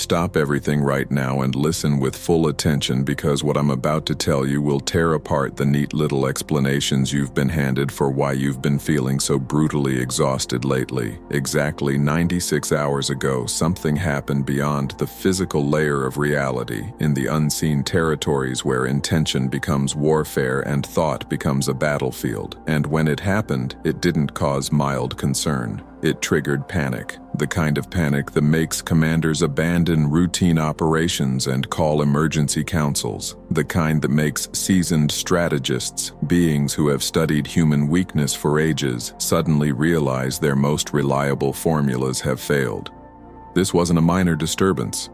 stop everything right now and listen with full attention, because what I'm about to tell you will tear apart the neat little explanations you've been handed for why you've been feeling so brutally exhausted lately. Exactly 96 hours ago, something happened beyond the physical layer of reality, in the unseen territories where intention becomes warfare and thought becomes a battlefield. And when it happened, it didn't cause mild concern. It triggered panic, the kind of panic that makes commanders abandon routine operations and call emergency councils, the kind that makes seasoned strategists, beings who have studied human weakness for ages, suddenly realize their most reliable formulas have failed. This wasn't a minor disturbance.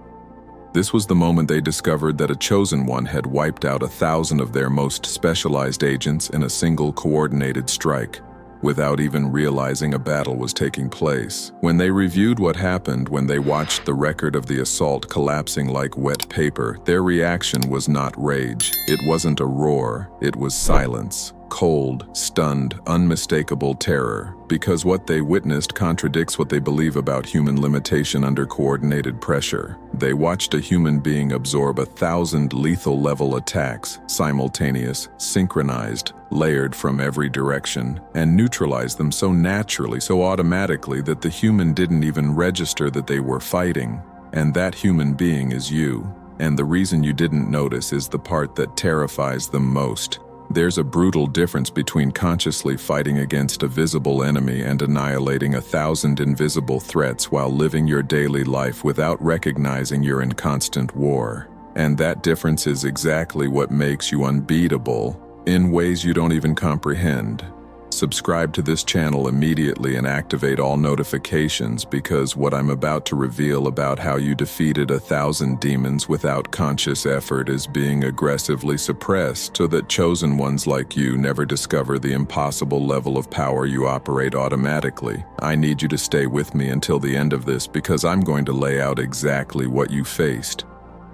This was the moment they discovered that a chosen one had wiped out 1,000 of their most specialized agents in a single coordinated strike, without even realizing a battle was taking place. When they reviewed what happened, when they watched the record of the assault collapsing like wet paper, their reaction was not rage. It wasn't a roar. It was silence. Cold, stunned, unmistakable terror, because what they witnessed contradicts what they believe about human limitation under coordinated pressure. They watched a human being absorb 1,000 lethal-level attacks, simultaneous, synchronized, layered from every direction, and neutralize them so naturally, so automatically, that the human didn't even register that they were fighting. And that human being is you. And the reason you didn't notice is the part that terrifies them most. There's a brutal difference between consciously fighting against a visible enemy and annihilating 1,000 invisible threats while living your daily life without recognizing you're in constant war. And that difference is exactly what makes you unbeatable, in ways you don't even comprehend. Subscribe to this channel immediately and activate all notifications, because what I'm about to reveal about how you defeated 1,000 demons without conscious effort is being aggressively suppressed so that chosen ones like you never discover the impossible level of power you operate automatically. I need you to stay with me until the end of this, because I'm going to lay out exactly what you faced.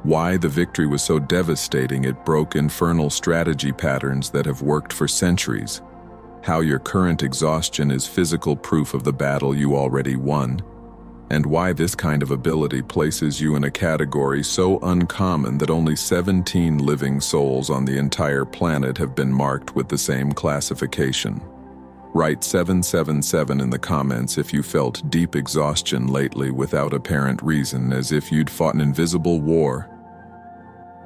Why the victory was so devastating it broke infernal strategy patterns that have worked for centuries. How your current exhaustion is physical proof of the battle you already won, and why this kind of ability places you in a category so uncommon that only 17 living souls on the entire planet have been marked with the same classification. Write 777 in the comments if you felt deep exhaustion lately without apparent reason, as if you'd fought an invisible war.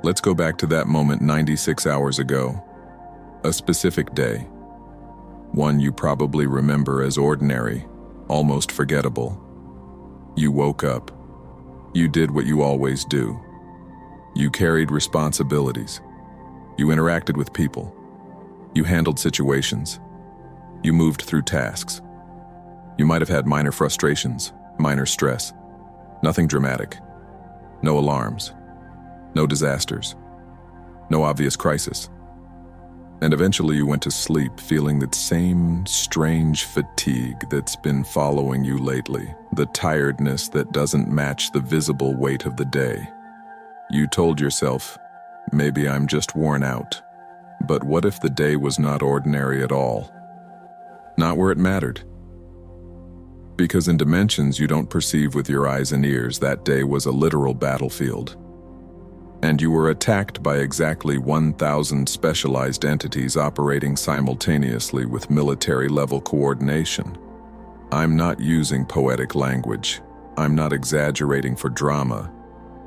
Let's go back to that moment 96 hours ago. A specific day. One you probably remember as ordinary, almost forgettable. You woke up. You did what you always do. You carried responsibilities. You interacted with people. You handled situations. You moved through tasks. You might have had minor frustrations, minor stress. Nothing dramatic. No alarms. No disasters. No obvious crisis. And eventually you went to sleep feeling that same strange fatigue that's been following you lately, the tiredness that doesn't match the visible weight of the day. You told yourself, maybe I'm just worn out. But what if the day was not ordinary at all? Not where it mattered. Because in dimensions you don't perceive with your eyes and ears, that day was a literal battlefield. And you were attacked by exactly 1,000 specialized entities operating simultaneously with military-level coordination. I'm not using poetic language. I'm not exaggerating for drama.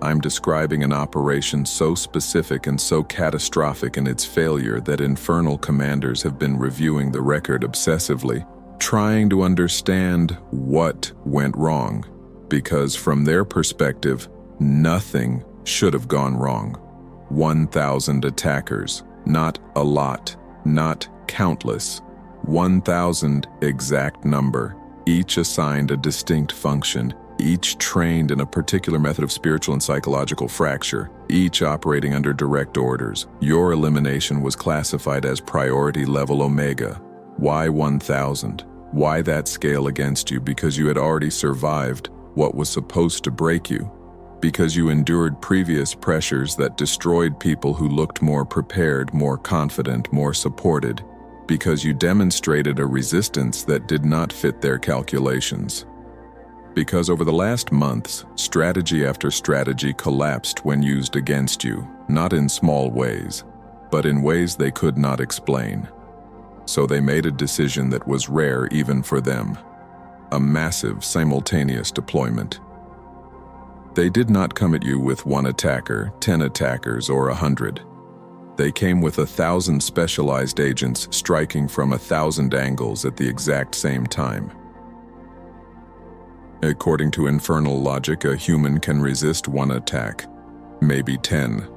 I'm describing an operation so specific and so catastrophic in its failure that infernal commanders have been reviewing the record obsessively, trying to understand what went wrong, because from their perspective, nothing should have gone wrong. 1,000 attackers, not a lot, not countless. 1,000 exact number, each assigned a distinct function, each trained in a particular method of spiritual and psychological fracture, each operating under direct orders. Your elimination was classified as priority level Omega. Why 1,000? Why that scale against you? Because you had already survived what was supposed to break you. Because you endured previous pressures that destroyed people who looked more prepared, more confident, more supported. Because you demonstrated a resistance that did not fit their calculations. Because over the last months, strategy after strategy collapsed when used against you, not in small ways, but in ways they could not explain. So they made a decision that was rare even for them: a massive simultaneous deployment. They did not come at you with one attacker, 10 attackers, or 100. They came with 1,000 specialized agents striking from 1,000 angles at the exact same time. According to infernal logic, a human can resist one attack, maybe 10,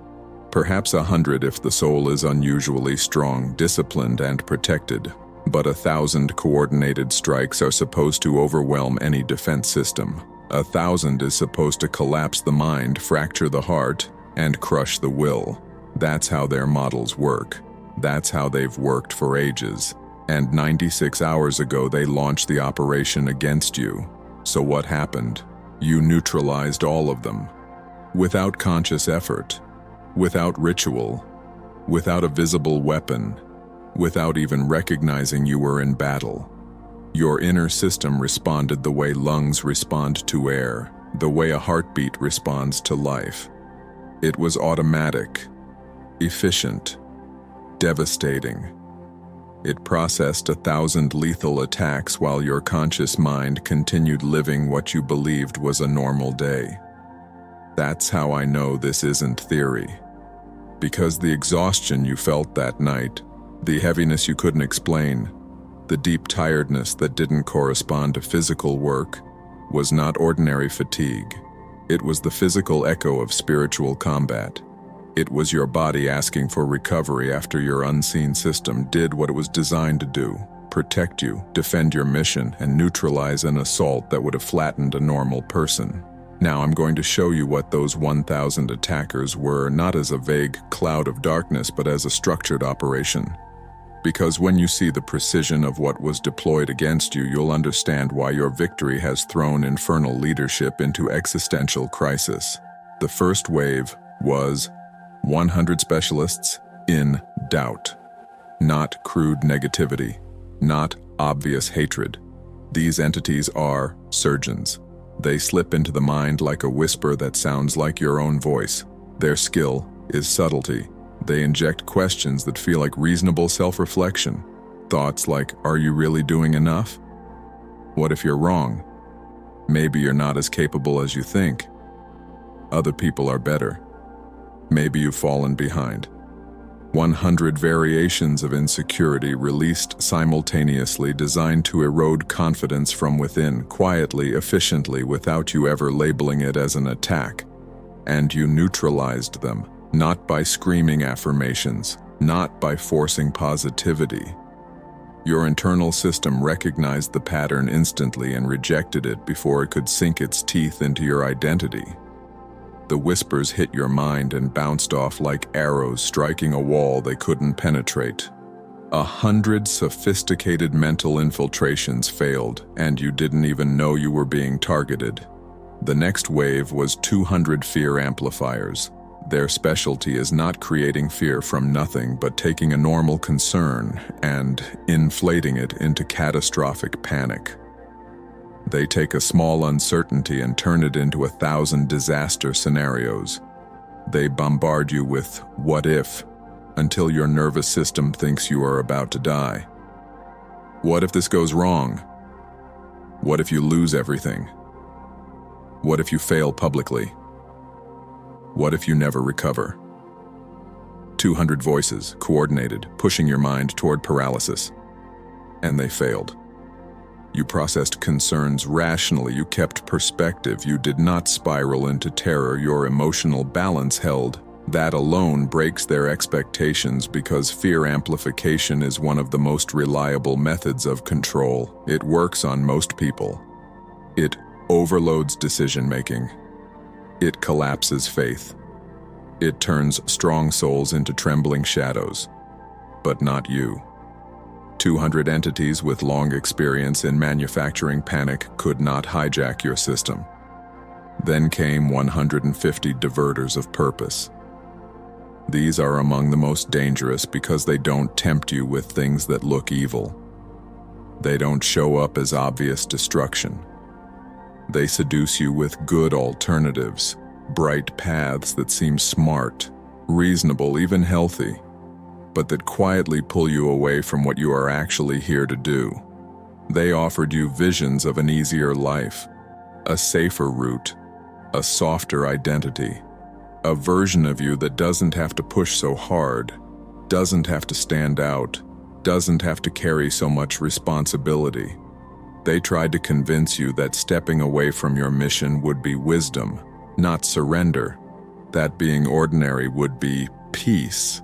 perhaps 100 if the soul is unusually strong, disciplined, and protected. But 1,000 coordinated strikes are supposed to overwhelm any defense system. 1,000 is supposed to collapse the mind, fracture the heart, and crush the will. That's how their models work. That's how they've worked for ages. And 96 hours ago they launched the operation against you. So what happened? You neutralized all of them. Without conscious effort, without ritual, without a visible weapon, without even recognizing you were in battle. Your inner system responded the way lungs respond to air, the way a heartbeat responds to life. It was automatic, efficient, devastating. It processed 1,000 lethal attacks while your conscious mind continued living what you believed was a normal day. That's how I know this isn't theory. Because the exhaustion you felt that night, the heaviness you couldn't explain, the deep tiredness that didn't correspond to physical work, was not ordinary fatigue. It was the physical echo of spiritual combat. It was your body asking for recovery after your unseen system did what it was designed to do: protect you, defend your mission, and neutralize an assault that would have flattened a normal person. Now I'm going to show you what those 1,000 attackers were, not as a vague cloud of darkness, but as a structured operation. Because when you see the precision of what was deployed against you, you'll understand why your victory has thrown infernal leadership into existential crisis. The first wave was 100 specialists in doubt. Not crude negativity, not obvious hatred. These entities are surgeons. They slip into the mind like a whisper that sounds like your own voice. Their skill is subtlety. They inject questions that feel like reasonable self-reflection. Thoughts like, are you really doing enough? What if you're wrong? Maybe you're not as capable as you think. Other people are better. Maybe you've fallen behind. 100 variations of insecurity released simultaneously, designed to erode confidence from within, quietly, efficiently, without you ever labeling it as an attack. And you neutralized them, not by screaming affirmations, not by forcing positivity. Your internal system recognized the pattern instantly and rejected it before it could sink its teeth into your identity. The whispers hit your mind and bounced off like arrows striking a wall they couldn't penetrate. 100 sophisticated mental infiltrations failed, and you didn't even know you were being targeted. The next wave was 200 fear amplifiers. Their specialty is not creating fear from nothing, but taking a normal concern and inflating it into catastrophic panic. They take a small uncertainty and turn it into 1,000 disaster scenarios. They bombard you with what if, until your nervous system thinks you are about to die. What if this goes wrong? What if you lose everything? What if you fail publicly? What if you never recover? 200 voices, coordinated, pushing your mind toward paralysis. And they failed. You processed concerns rationally, you kept perspective, you did not spiral into terror, your emotional balance held. That alone breaks their expectations, because fear amplification is one of the most reliable methods of control. It works on most people. It overloads decision-making. It collapses faith. It turns strong souls into trembling shadows. But not you. 200 entities with long experience in manufacturing panic could not hijack your system. Then came 150 diverters of purpose. These are among the most dangerous because they don't tempt you with things that look evil. They don't show up as obvious destruction. They seduce you with good alternatives, bright paths that seem smart, reasonable, even healthy, but that quietly pull you away from what you are actually here to do. They offered you visions of an easier life, a safer route, a softer identity, a version of you that doesn't have to push so hard, doesn't have to stand out, doesn't have to carry so much responsibility. They tried to convince you that stepping away from your mission would be wisdom, not surrender, that being ordinary would be peace,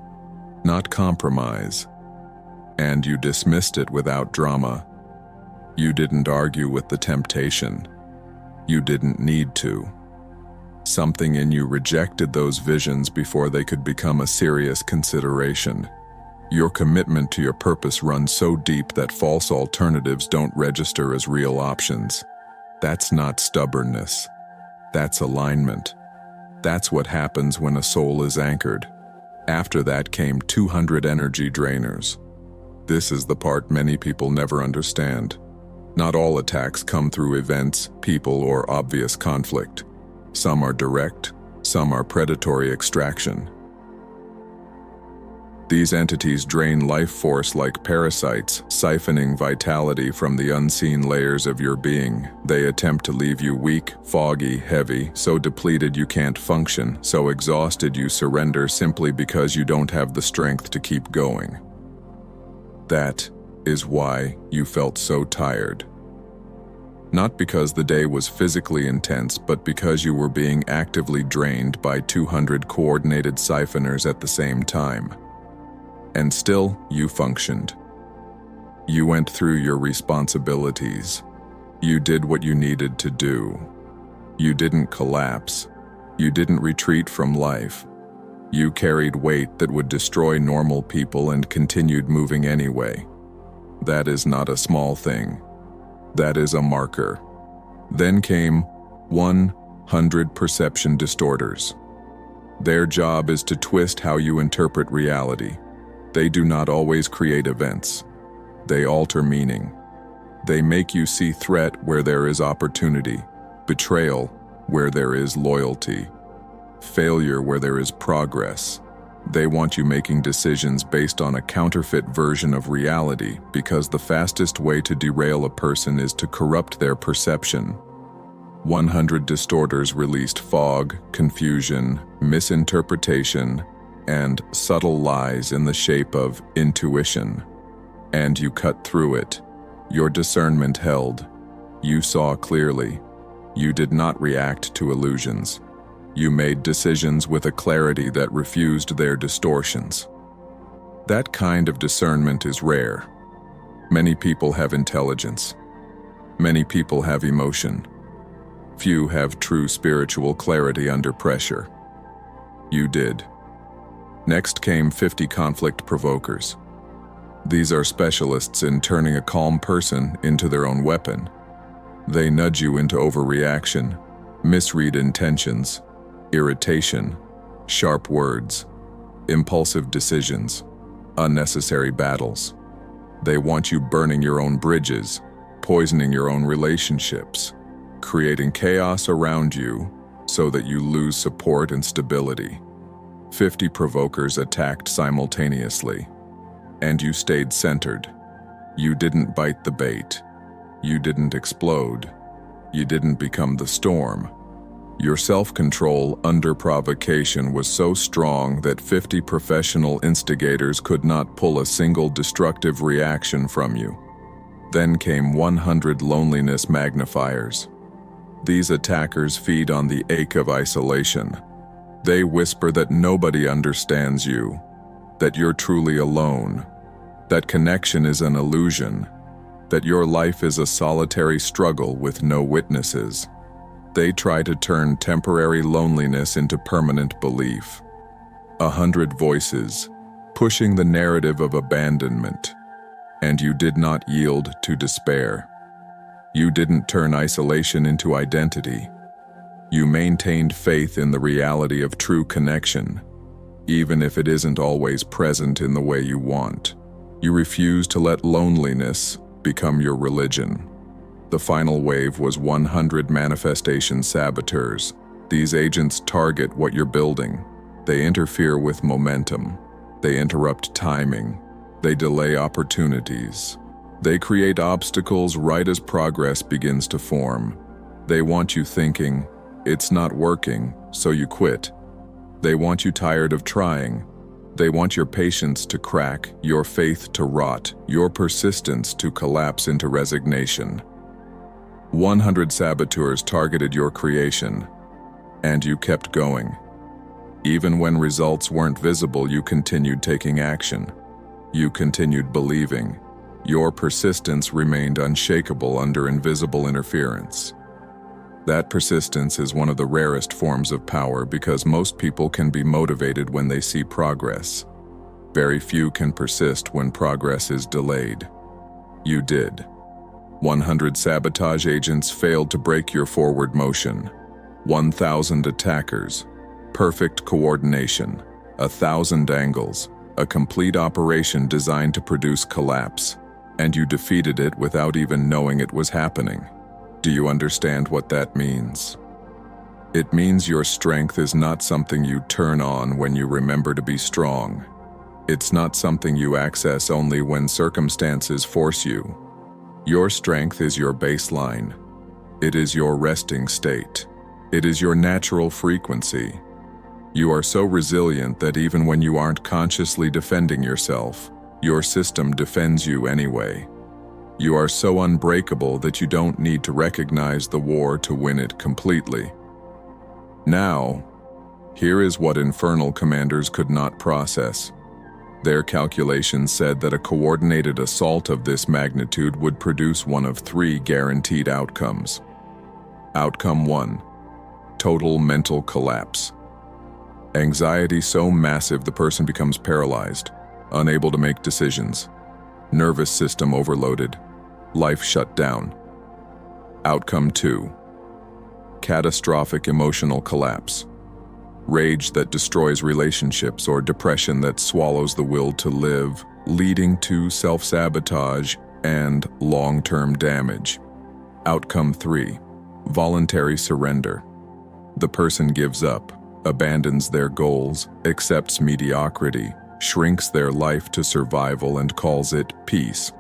not compromise. And you dismissed it without drama. You didn't argue with the temptation. You didn't need to. Something in you rejected those visions before they could become a serious consideration. Your commitment to your purpose runs so deep that false alternatives don't register as real options. That's not stubbornness. That's alignment. That's what happens when a soul is anchored. After that came 200 energy drainers. This is the part many people never understand. Not all attacks come through events, people, or obvious conflict. Some are direct, some are predatory extraction. These entities drain life force like parasites, siphoning vitality from the unseen layers of your being. They attempt to leave you weak, foggy, heavy, so depleted you can't function, so exhausted you surrender simply because you don't have the strength to keep going. That is why you felt so tired. Not because the day was physically intense, but because you were being actively drained by 200 coordinated siphoners at the same time. And still, you functioned. You went through your responsibilities. You did what you needed to do. You didn't collapse. You didn't retreat from life. You carried weight that would destroy normal people and continued moving anyway. That is not a small thing. That is a marker. Then came 100 perception distorters. Their job is to twist how you interpret reality. They do not always create events. They alter meaning. They make you see threat where there is opportunity, betrayal where there is loyalty, failure where there is progress. They want you making decisions based on a counterfeit version of reality because the fastest way to derail a person is to corrupt their perception. 100 distorters released fog, confusion, misinterpretation, and subtle lies in the shape of intuition. And you cut through it. Your discernment held. You saw clearly. You did not react to illusions. You made decisions with a clarity that refused their distortions. That kind of discernment is rare. Many people have intelligence. Many people have emotion. Few have true spiritual clarity under pressure. You did. Next came 50 conflict provokers. These are specialists in turning a calm person into their own weapon. They nudge you into overreaction, misread intentions, irritation, sharp words, impulsive decisions, unnecessary battles. They want you burning your own bridges, poisoning your own relationships, creating chaos around you so that you lose support and stability. 50 provokers attacked simultaneously, and you stayed centered. You didn't bite the bait. You didn't explode. You didn't become the storm. Your self-control under provocation was so strong that 50 professional instigators could not pull a single destructive reaction from you. Then came 100 loneliness magnifiers. These attackers feed on the ache of isolation. They whisper that nobody understands you, that you're truly alone, that connection is an illusion, that your life is a solitary struggle with no witnesses. They try to turn temporary loneliness into permanent belief. 100 voices, pushing the narrative of abandonment, and you did not yield to despair. You didn't turn isolation into identity. You maintained faith in the reality of true connection, even if it isn't always present in the way you want. You refuse to let loneliness become your religion. The final wave was 100 manifestation saboteurs. These agents target what you're building. They interfere with momentum. They interrupt timing. They delay opportunities. They create obstacles right as progress begins to form. They want you thinking, it's not working, so you quit. They want you tired of trying. They want your patience to crack, your faith to rot, your persistence to collapse into resignation. 100 saboteurs targeted your creation, and you kept going. Even when results weren't visible, you continued taking action. You continued believing. Your persistence remained unshakable under invisible interference. That persistence is one of the rarest forms of power because most people can be motivated when they see progress. Very few can persist when progress is delayed. You did. 100 sabotage agents failed to break your forward motion. 1,000 attackers. Perfect coordination. 1,000 angles. A complete operation designed to produce collapse. And you defeated it without even knowing it was happening. Do you understand what that means? It means your strength is not something you turn on when you remember to be strong. It's not something you access only when circumstances force you. Your strength is your baseline. It is your resting state. It is your natural frequency. You are so resilient that even when you aren't consciously defending yourself, your system defends you anyway. You are so unbreakable that you don't need to recognize the war to win it completely. Now, here is what infernal commanders could not process. Their calculations said that a coordinated assault of this magnitude would produce one of 3 guaranteed outcomes. Outcome 1. Total mental collapse. Anxiety so massive the person becomes paralyzed, unable to make decisions. Nervous system overloaded. Life shut down. Outcome 2. Catastrophic emotional collapse. Rage that destroys relationships or depression that swallows the will to live, leading to self-sabotage and long-term damage. Outcome 3. Voluntary surrender. The person gives up, abandons their goals, accepts mediocrity, shrinks their life to survival and calls it peace.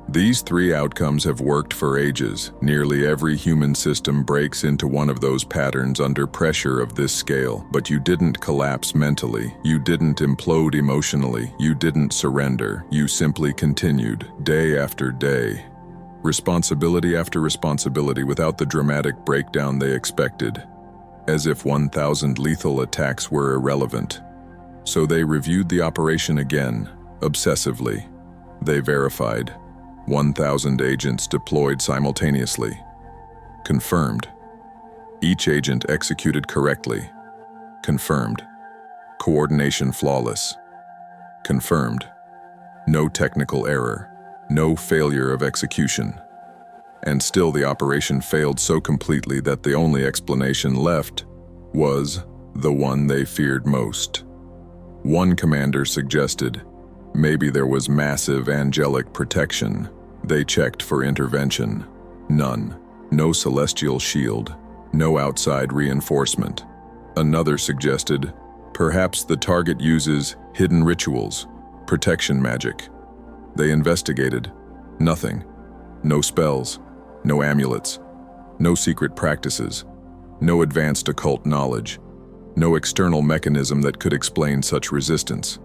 These 3 outcomes have worked for ages. Nearly every human system breaks into one of those patterns under pressure of this scale, but you didn't collapse mentally, you didn't implode emotionally, you didn't surrender, you simply continued, day after day. Responsibility after responsibility without the dramatic breakdown they expected, as if 1,000 lethal attacks were irrelevant. So they reviewed the operation again, obsessively. They verified. 1,000 agents deployed simultaneously. Confirmed. Each agent executed correctly. Confirmed. Coordination flawless. Confirmed. No technical error. No failure of execution. And still the operation failed so completely that the only explanation left was the one they feared most. One commander suggested, maybe there was massive angelic protection. They checked for intervention. None. No celestial shield. No outside reinforcement. Another suggested, perhaps the target uses hidden rituals, protection magic. They investigated. Nothing. No spells. No amulets. No secret practices. No advanced occult knowledge. No external mechanism that could explain such resistance.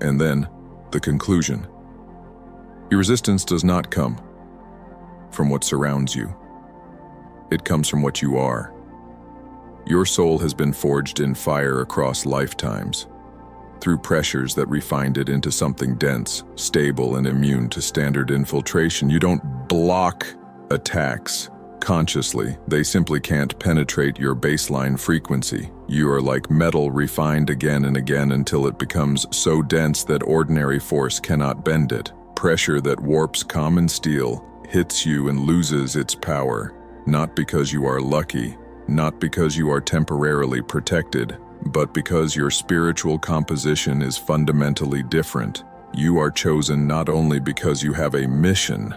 And then, the conclusion. Your resistance does not come from what surrounds you. It comes from what you are. Your soul has been forged in fire across lifetimes, through pressures that refined it into something dense, stable, and immune to standard infiltration. You don't block attacks consciously. They simply can't penetrate your baseline frequency. You are like metal refined again and again until it becomes so dense that ordinary force cannot bend it. Pressure that warps common steel hits you and loses its power, not because you are lucky, not because you are temporarily protected, but because your spiritual composition is fundamentally different. You are chosen not only because you have a mission,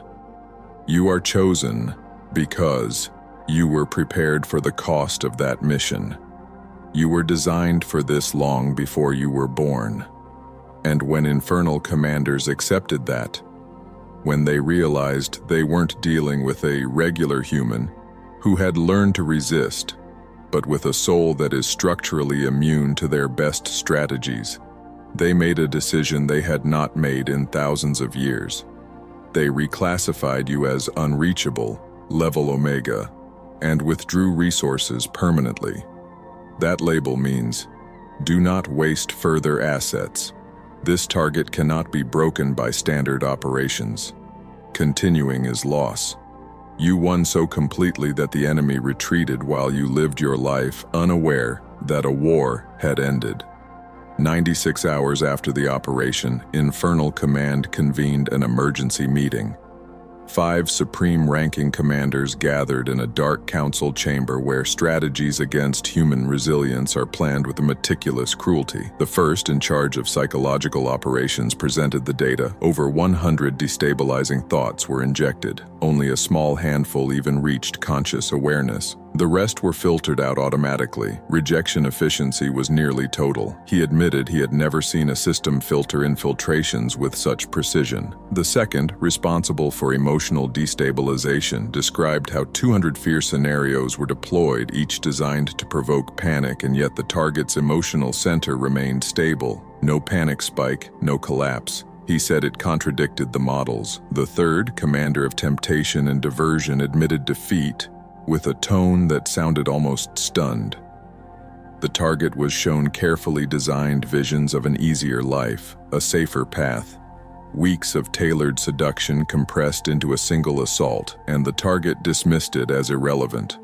You are chosen because you were prepared for the cost of that mission. You were designed for this long before you were born. And when infernal commanders accepted that, when they realized they weren't dealing with a regular human who had learned to resist, but with a soul that is structurally immune to their best strategies, they made a decision they had not made in thousands of years. They reclassified you as unreachable, level Omega, and withdrew resources permanently. That label means, do not waste further assets. This target cannot be broken by standard operations. Continuing is loss. You won so completely that the enemy retreated while you lived your life unaware that a war had ended. 96 hours after the operation, Infernal Command convened an emergency meeting. 5 supreme-ranking commanders gathered in a dark council chamber where strategies against human resilience are planned with a meticulous cruelty. The first, in charge of psychological operations, presented the data. Over 100 destabilizing thoughts were injected. Only a small handful even reached conscious awareness. The rest were filtered out automatically. Rejection efficiency was nearly total. He admitted he had never seen a system filter infiltrations with such precision. The second, responsible for emotional destabilization, described how 200 fear scenarios were deployed, each designed to provoke panic, and yet the target's emotional center remained stable. No panic spike, no collapse. He said it contradicted the models. The third, commander of temptation and diversion, admitted defeat with a tone that sounded almost stunned. The target was shown carefully designed visions of an easier life, a safer path. Weeks of tailored seduction compressed into a single assault, and the target dismissed it as irrelevant.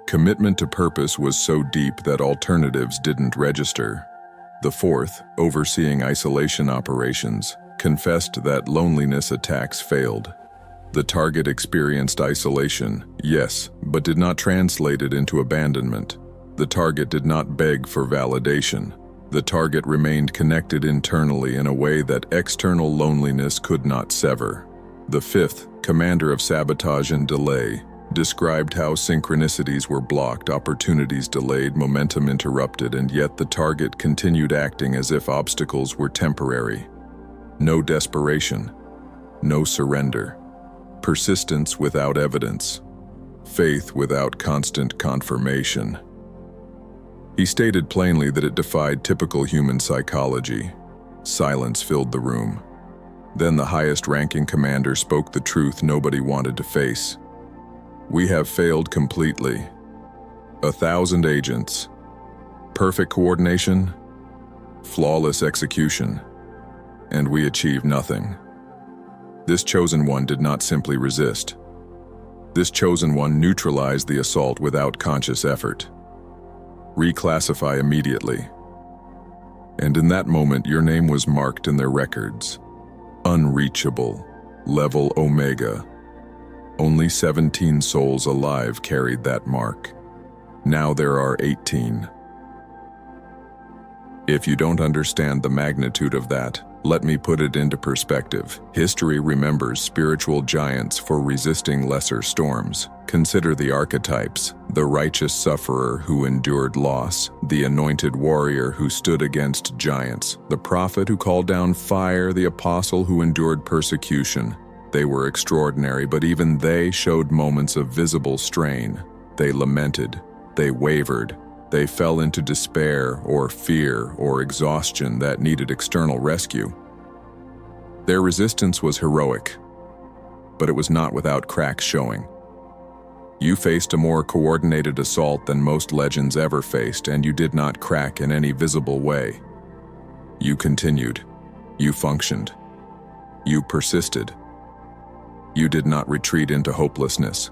Commitment to purpose was so deep that alternatives didn't register. The fourth, overseeing isolation operations, confessed that loneliness attacks failed. The target experienced isolation, yes, but did not translate it into abandonment. The target did not beg for validation. The target remained connected internally in a way that external loneliness could not sever. The fifth, commander of sabotage and delay, described how synchronicities were blocked, opportunities delayed, momentum interrupted, and yet the target continued acting as if obstacles were temporary. No desperation, no surrender. Persistence without evidence. Faith without constant confirmation. He stated plainly that it defied typical human psychology. Silence filled the room. Then the highest-ranking commander spoke the truth nobody wanted to face. We have failed completely. 1,000 agents. Perfect coordination. Flawless execution. And we achieved nothing. This chosen one did not simply resist. This chosen one neutralized the assault without conscious effort. Reclassify immediately. And in that moment, your name was marked in their records. Unreachable, level Omega. Only 17 souls alive carried that mark. Now there are 18. If you don't understand the magnitude of that, let me put it into perspective. History remembers spiritual giants for resisting lesser storms. Consider the archetypes: the righteous sufferer who endured loss, the anointed warrior who stood against giants, the prophet who called down fire, the apostle who endured persecution. They were extraordinary, but even they showed moments of visible strain. They lamented, they wavered, they fell into despair or fear or exhaustion that needed external rescue. Their resistance was heroic, but it was not without cracks showing. You faced a more coordinated assault than most legends ever faced, and you did not crack in any visible way. You continued. You functioned. You persisted. You did not retreat into hopelessness.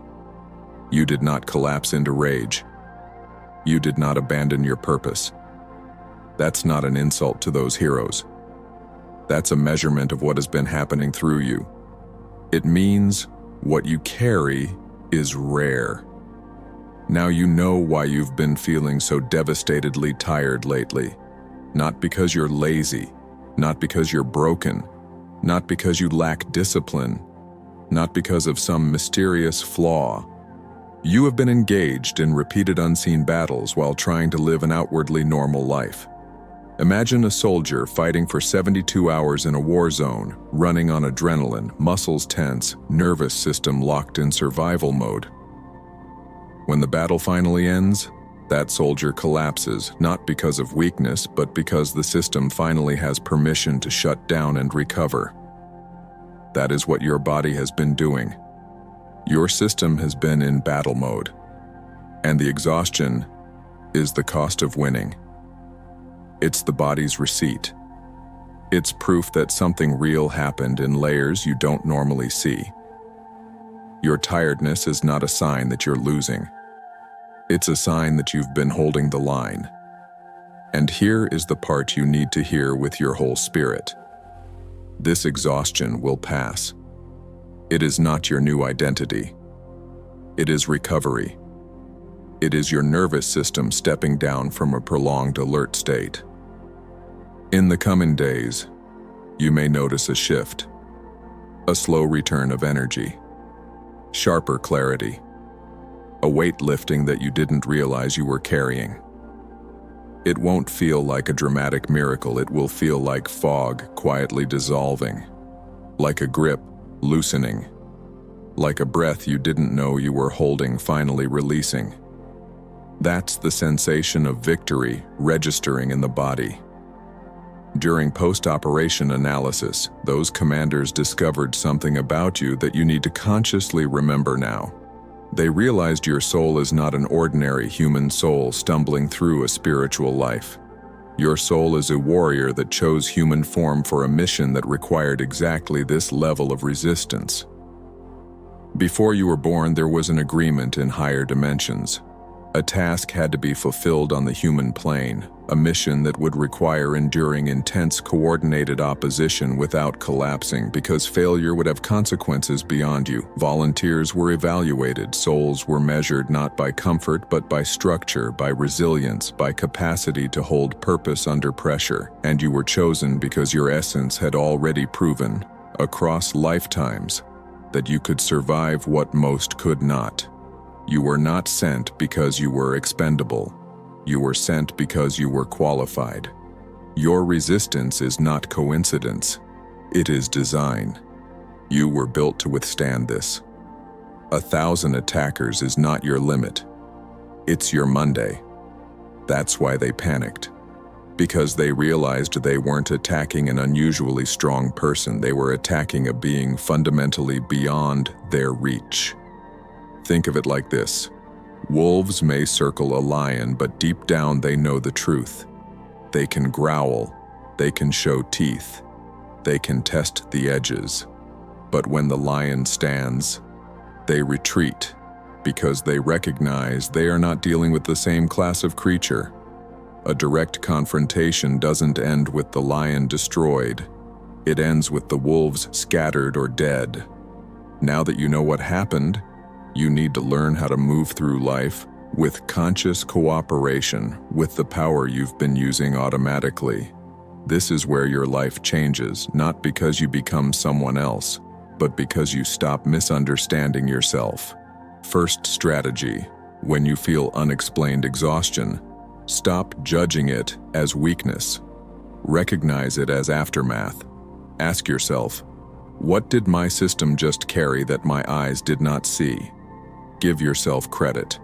You did not collapse into rage. You did not abandon your purpose. That's not an insult to those heroes. That's a measurement of what has been happening through you. It means what you carry is rare. Now you know why you've been feeling so devastatedly tired lately. Not because you're lazy, not because you're broken, not because you lack discipline. not because of some mysterious flaw. You have been engaged in repeated unseen battles while trying to live an outwardly normal life. Imagine a soldier fighting for 72 hours in a war zone, running on adrenaline, muscles tense, nervous system locked in survival mode. When the battle finally ends, that soldier collapses, not because of weakness, but because the system finally has permission to shut down and recover. That is what your body has been doing. Your system has been in battle mode, and the exhaustion is the cost of winning. It's the body's receipt. It's proof that something real happened in layers you don't normally see. Your tiredness is not a sign that you're losing. It's a sign that you've been holding the line. And here is the part you need to hear with your whole spirit. This exhaustion will pass. It is not your new identity. It is recovery. It is your nervous system stepping down from a prolonged alert state. In the coming days, you may notice a shift, a slow return of energy, sharper clarity, a weight lifting that you didn't realize you were carrying. It won't feel like a dramatic miracle, it will feel like fog quietly dissolving, like a grip loosening, like a breath you didn't know you were holding finally releasing. That's the sensation of victory registering in the body. During post-operation analysis, those commanders discovered something about you that you need to consciously remember now. They realized your soul is not an ordinary human soul stumbling through a spiritual life. Your soul is a warrior that chose human form for a mission that required exactly this level of resistance. Before you were born, there was an agreement in higher dimensions. A task had to be fulfilled on the human plane, a mission that would require enduring intense coordinated opposition without collapsing because failure would have consequences beyond you. Volunteers were evaluated, souls were measured not by comfort but by structure, by resilience, by capacity to hold purpose under pressure, and you were chosen because your essence had already proven, across lifetimes, that you could survive what most could not. You were not sent because you were expendable. You were sent because you were qualified. Your resistance is not coincidence. It is design. You were built to withstand this. 1,000 attackers is not your limit. It's your Monday. That's why they panicked. Because they realized they weren't attacking an unusually strong person, they were attacking a being fundamentally beyond their reach. Think of it like this. Wolves may circle a lion, but deep down they know the truth. They can growl, they can show teeth, they can test the edges. But when the lion stands, they retreat because they recognize they are not dealing with the same class of creature. A direct confrontation doesn't end with the lion destroyed. It ends with the wolves scattered or dead. Now that you know what happened, you need to learn how to move through life with conscious cooperation with the power you've been using automatically. This is where your life changes, not because you become someone else, but because you stop misunderstanding yourself. First strategy: when you feel unexplained exhaustion, stop judging it as weakness. Recognize it as aftermath. Ask yourself, what did my system just carry that my eyes did not see? Give yourself credit.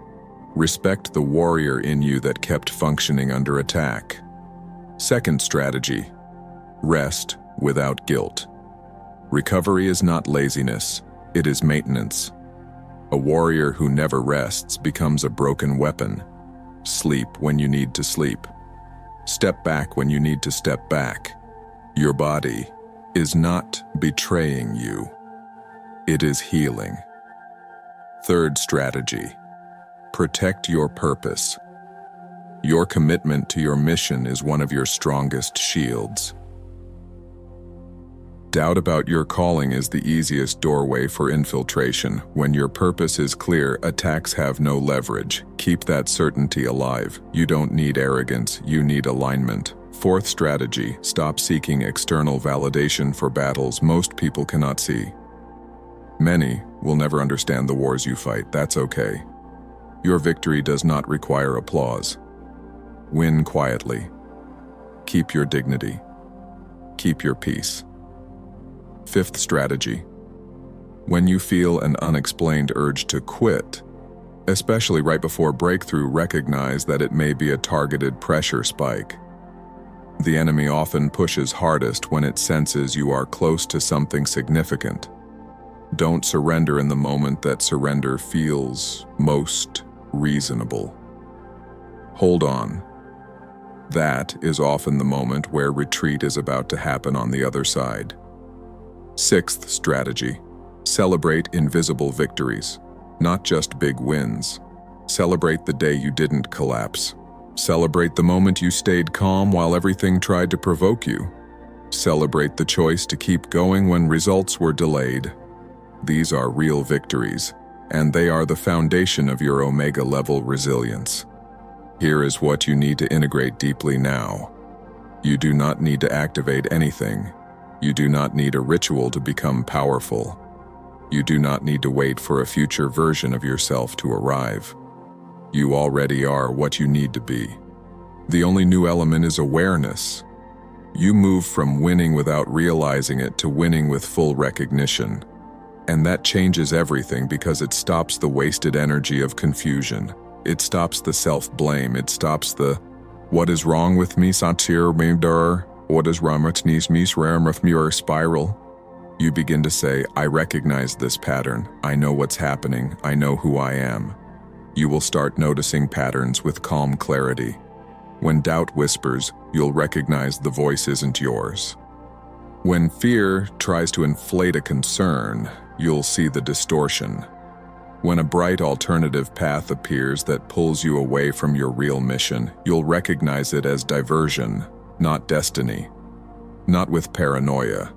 Respect the warrior in you that kept functioning under attack. Second strategy: rest without guilt. Recovery is not laziness, it is maintenance. A warrior who never rests becomes a broken weapon. Sleep when you need to sleep. Step back when you need to step back. Your body is not betraying you. It is healing. Third strategy: protect your purpose. Your commitment to your mission is one of your strongest shields. Doubt about your calling is the easiest doorway for infiltration. When your purpose is clear, attacks have no leverage. Keep that certainty alive. You don't need arrogance, you need alignment. Fourth strategy: stop seeking external validation for battles most people cannot see. Many will never understand the wars you fight. That's okay. Your victory does not require applause. Win quietly. Keep your dignity. Keep your peace. Fifth strategy. When you feel an unexplained urge to quit, especially right before breakthrough, recognize that it may be a targeted pressure spike. The enemy often pushes hardest when it senses you are close to something significant. Don't surrender in the moment that surrender feels most reasonable. Hold on. That is often the moment where retreat is about to happen on the other side. Sixth strategy. Celebrate invisible victories, not just big wins. Celebrate the day you didn't collapse. Celebrate the moment you stayed calm while everything tried to provoke you. Celebrate the choice to keep going when results were delayed. These are real victories, and they are the foundation of your Omega-level resilience. Here is what you need to integrate deeply now. You do not need to activate anything. You do not need a ritual to become powerful. You do not need to wait for a future version of yourself to arrive. You already are what you need to be. The only new element is awareness. You move from winning without realizing it to winning with full recognition. And that changes everything because it stops the wasted energy of confusion. It stops the self-blame. It stops the, what is wrong with me, satir me, what is wrong with me, spiral. You begin to say, I recognize this pattern. I know what's happening. I know who I am. You will start noticing patterns with calm clarity. When doubt whispers, you'll recognize the voice isn't yours. When fear tries to inflate a concern, you'll see the distortion. When a bright alternative path appears that pulls you away from your real mission, you'll recognize it as diversion, not destiny. Not with paranoia.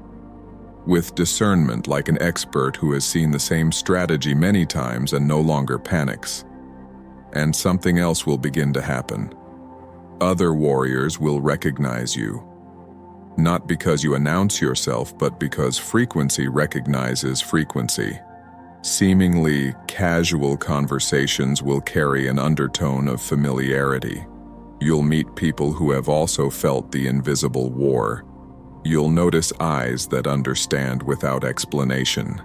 With discernment, like an expert who has seen the same strategy many times and no longer panics. And something else will begin to happen. Other warriors will recognize you. Not because you announce yourself, but because frequency recognizes frequency. Seemingly casual conversations will carry an undertone of familiarity. You'll meet people who have also felt the invisible war. You'll notice eyes that understand without explanation.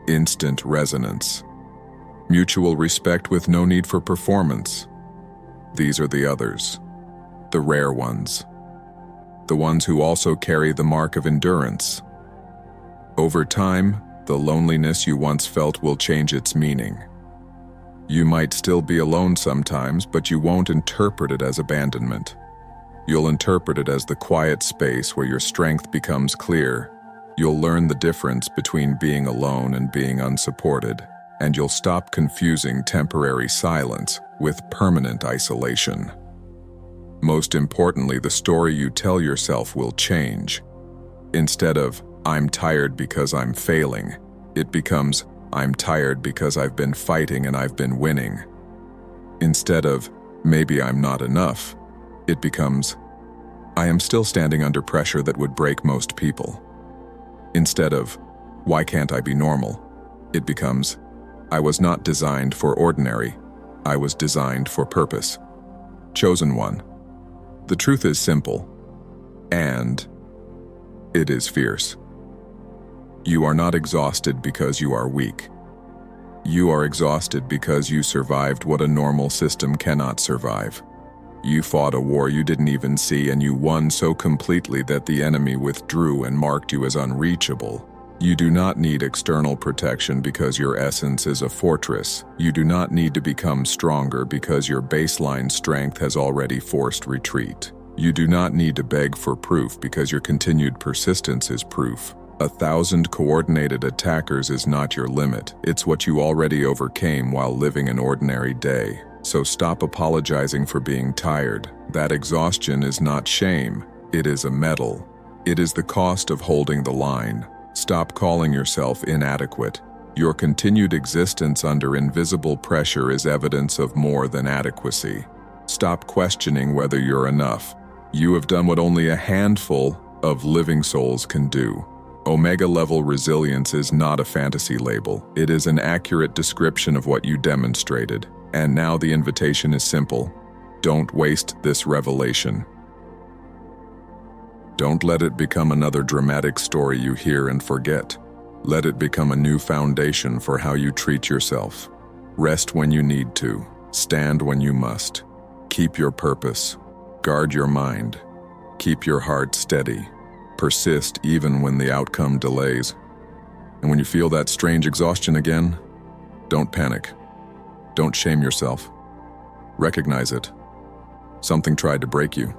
Instant resonance. Mutual respect with no need for performance. These are the others. The rare ones. The ones who also carry the mark of endurance. Over time, the loneliness you once felt will change its meaning. You might still be alone sometimes, but you won't interpret it as abandonment. You'll interpret it as the quiet space where your strength becomes clear. You'll learn the difference between being alone and being unsupported, and you'll stop confusing temporary silence with permanent isolation. Most importantly, the story you tell yourself will change. Instead of, I'm tired because I'm failing, it becomes, I'm tired because I've been fighting and I've been winning. Instead of, maybe I'm not enough, it becomes, I am still standing under pressure that would break most people. Instead of, why can't I be normal? It becomes, I was not designed for ordinary. I was designed for purpose. Chosen one. The truth is simple, and it is fierce. You are not exhausted because you are weak. You are exhausted because you survived what a normal system cannot survive. You fought a war you didn't even see, and you won so completely that the enemy withdrew and marked you as unreachable. You do not need external protection because your essence is a fortress. You do not need to become stronger because your baseline strength has already forced retreat. You do not need to beg for proof because your continued persistence is proof. 1,000 coordinated attackers is not your limit. It's what you already overcame while living an ordinary day. So stop apologizing for being tired. That exhaustion is not shame. It is a medal. It is the cost of holding the line. Stop calling yourself inadequate. Your continued existence under invisible pressure is evidence of more than adequacy. Stop questioning whether you're enough. You have done what only a handful of living souls can do. Omega-level resilience is not a fantasy label. It is an accurate description of what you demonstrated. And now the invitation is simple. Don't waste this revelation. Don't let it become another dramatic story you hear and forget. Let it become a new foundation for how you treat yourself. Rest when you need to. Stand when you must. Keep your purpose. Guard your mind. Keep your heart steady. Persist even when the outcome delays. And when you feel that strange exhaustion again, don't panic. Don't shame yourself. Recognize it. Something tried to break you.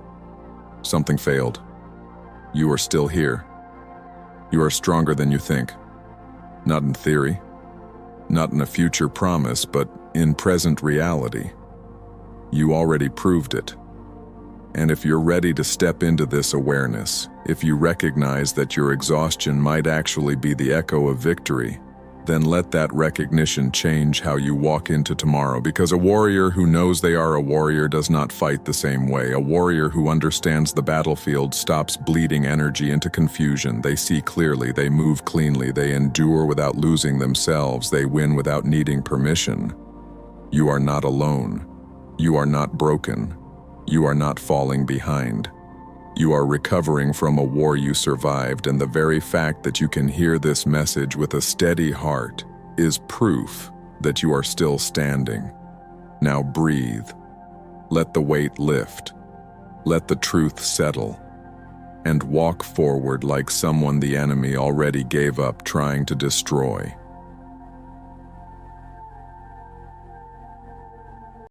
Something failed. You are still here. You are stronger than you think. Not in theory, not in a future promise, but in present reality. You already proved it. And if you're ready to step into this awareness, if you recognize that your exhaustion might actually be the echo of victory, then let that recognition change how you walk into tomorrow, because a warrior who knows they are a warrior does not fight the same way. A warrior who understands the battlefield stops bleeding energy into confusion. They see clearly, they move cleanly, they endure without losing themselves, they win without needing permission. You are not alone. You are not broken. You are not falling behind. You are recovering from a war you survived, and the very fact that you can hear this message with a steady heart is proof that you are still standing. Now breathe. Let the weight lift. Let the truth settle. And walk forward like someone the enemy already gave up trying to destroy.